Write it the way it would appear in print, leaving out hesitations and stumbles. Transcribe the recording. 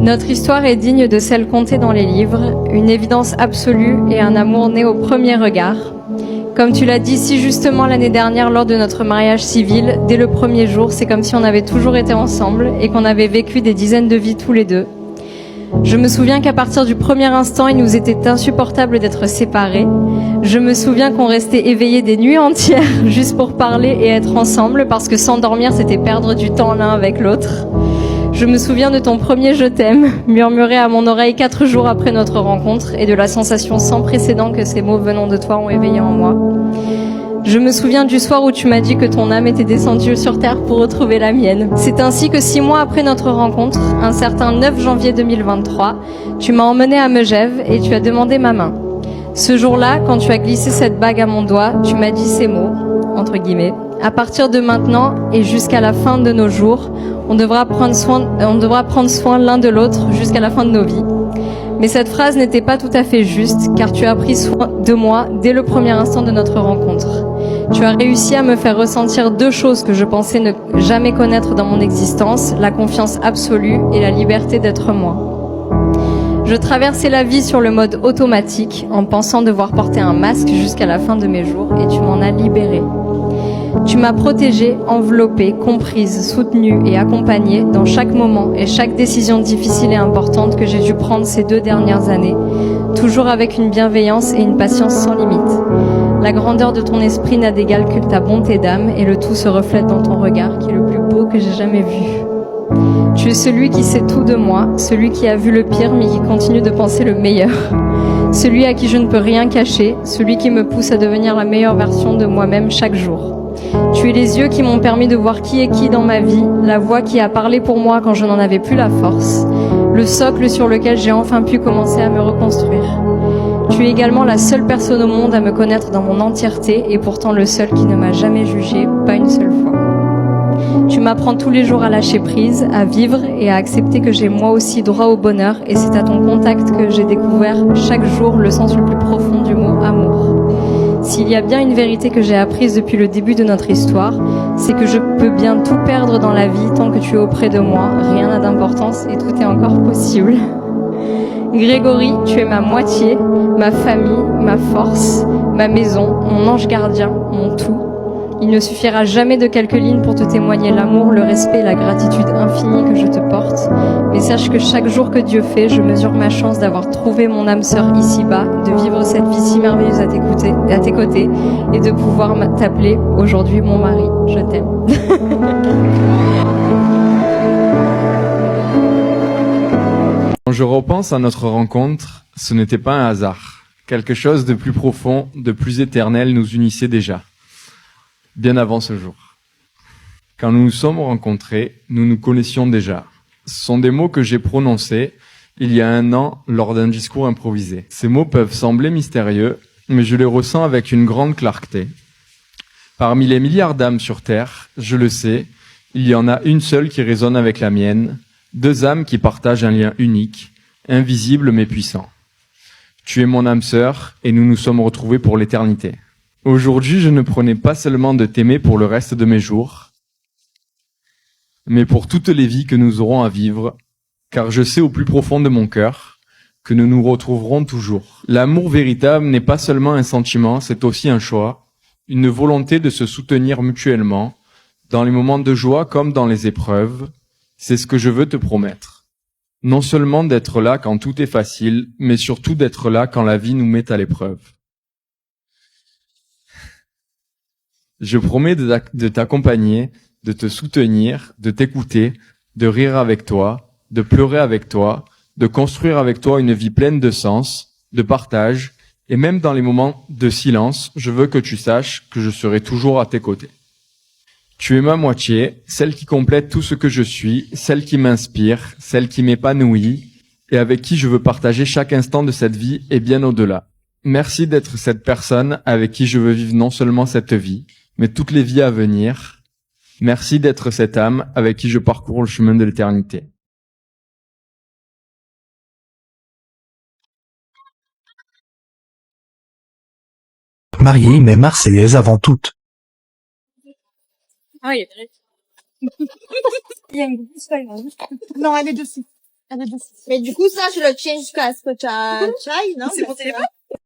Notre histoire est digne de celle contée dans les livres, une évidence absolue et un amour né au premier regard. Comme tu l'as dit si justement l'année dernière lors de notre mariage civil, dès le premier jour, c'est comme si on avait toujours été ensemble et qu'on avait vécu des dizaines de vies tous les deux. Je me souviens qu'à partir du premier instant, il nous était insupportable d'être séparés. Je me souviens qu'on restait éveillés des nuits entières juste pour parler et être ensemble parce que s'endormir, c'était perdre du temps l'un avec l'autre. Je me souviens de ton premier « je t'aime » murmuré à mon oreille 4 jours après notre rencontre et de la sensation sans précédent que ces mots venant de toi ont éveillé en moi. Je me souviens du soir où tu m'as dit que ton âme était descendue sur terre pour retrouver la mienne. C'est ainsi que 6 mois après notre rencontre, un certain 9 janvier 2023, tu m'as emmené à Megève et tu as demandé ma main. Ce jour-là, quand tu as glissé cette bague à mon doigt, tu m'as dit ces mots, entre guillemets, « À partir de maintenant et jusqu'à la fin de nos jours, on devra prendre soin l'un de l'autre jusqu'à la fin de nos vies. » Mais cette phrase n'était pas tout à fait juste, car tu as pris soin de moi dès le premier instant de notre rencontre. Tu as réussi à me faire ressentir 2 choses que je pensais ne jamais connaître dans mon existence, la confiance absolue et la liberté d'être moi. Je traversais la vie sur le mode automatique, en pensant devoir porter un masque jusqu'à la fin de mes jours, et tu m'en as libérée. Tu m'as protégée, enveloppée, comprise, soutenue et accompagnée dans chaque moment et chaque décision difficile et importante que j'ai dû prendre ces 2 dernières années, toujours avec une bienveillance et une patience sans limite. La grandeur de ton esprit n'a d'égal que ta bonté d'âme et le tout se reflète dans ton regard qui est le plus beau que j'ai jamais vu. Tu es celui qui sait tout de moi, celui qui a vu le pire mais qui continue de penser le meilleur. Celui à qui je ne peux rien cacher, celui qui me pousse à devenir la meilleure version de moi-même chaque jour. Tu es les yeux qui m'ont permis de voir qui est qui dans ma vie, la voix qui a parlé pour moi quand je n'en avais plus la force, le socle sur lequel j'ai enfin pu commencer à me reconstruire. Tu es également la seule personne au monde à me connaître dans mon entièreté et pourtant le seul qui ne m'a jamais jugé, pas une seule fois. Tu m'apprends tous les jours à lâcher prise, à vivre et à accepter que j'ai moi aussi droit au bonheur et c'est à ton contact que j'ai découvert chaque jour le sens le plus profond du mot amour. S'il y a bien une vérité que j'ai apprise depuis le début de notre histoire, c'est que je peux bien tout perdre dans la vie tant que tu es auprès de moi, rien n'a d'importance et tout est encore possible. Grégory, tu es ma moitié, ma famille, ma force, ma maison, mon ange gardien, mon tout. Il ne suffira jamais de quelques lignes pour te témoigner l'amour, le respect et la gratitude infinie que je te porte. Mais sache que chaque jour que Dieu fait, je mesure ma chance d'avoir trouvé mon âme sœur ici-bas, de vivre cette vie si merveilleuse à tes côtés et de pouvoir t'appeler aujourd'hui mon mari. Je t'aime. Quand je repense à notre rencontre, ce n'était pas un hasard. Quelque chose de plus profond, de plus éternel nous unissait déjà. Bien avant ce jour. Quand nous nous sommes rencontrés, nous nous connaissions déjà. Ce sont des mots que j'ai prononcés il y a 1 an lors d'un discours improvisé. Ces mots peuvent sembler mystérieux, mais je les ressens avec une grande clarté. Parmi les milliards d'âmes sur Terre, je le sais, il y en a une seule qui résonne avec la mienne, 2 âmes qui partagent un lien unique, invisible mais puissant. Tu es mon âme sœur et nous nous sommes retrouvés pour l'éternité. Aujourd'hui, je ne promets pas seulement de t'aimer pour le reste de mes jours, mais pour toutes les vies que nous aurons à vivre, car je sais au plus profond de mon cœur que nous nous retrouverons toujours. L'amour véritable n'est pas seulement un sentiment, c'est aussi un choix, une volonté de se soutenir mutuellement, dans les moments de joie comme dans les épreuves. C'est ce que je veux te promettre. Non seulement d'être là quand tout est facile, mais surtout d'être là quand la vie nous met à l'épreuve. Je promets de t'accompagner, de te soutenir, de t'écouter, de rire avec toi, de pleurer avec toi, de construire avec toi une vie pleine de sens, de partage, et même dans les moments de silence, je veux que tu saches que je serai toujours à tes côtés. Tu es ma moitié, celle qui complète tout ce que je suis, celle qui m'inspire, celle qui m'épanouit, et avec qui je veux partager chaque instant de cette vie et bien au-delà. Merci d'être cette personne avec qui je veux vivre non seulement cette vie, mais toutes les vies à venir. Merci d'être cette âme avec qui je parcours le chemin de l'éternité. Mariée mais marseillaise avant tout. Ah, il y a une grosse feuille, là. Non, elle est dessus. Mais du coup, ça, je le tiens jusqu'à ce que tu ailles, non? C'est mon téléphone?